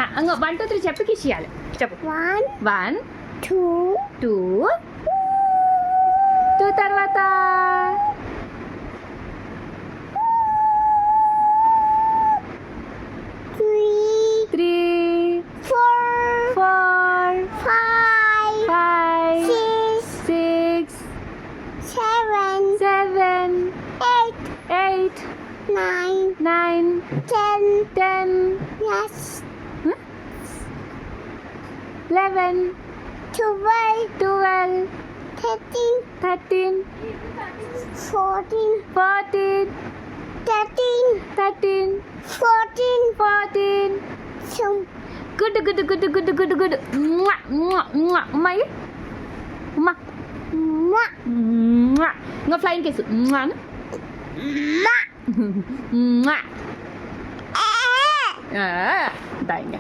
అంగో 1 2 3 చెప్పు కిస్ చేయాలి చెప్పు 1 2 2 తర్వాత 3 4 5 6 7 8 9 10 11 12 13 14 good ummai nga flying kiss dah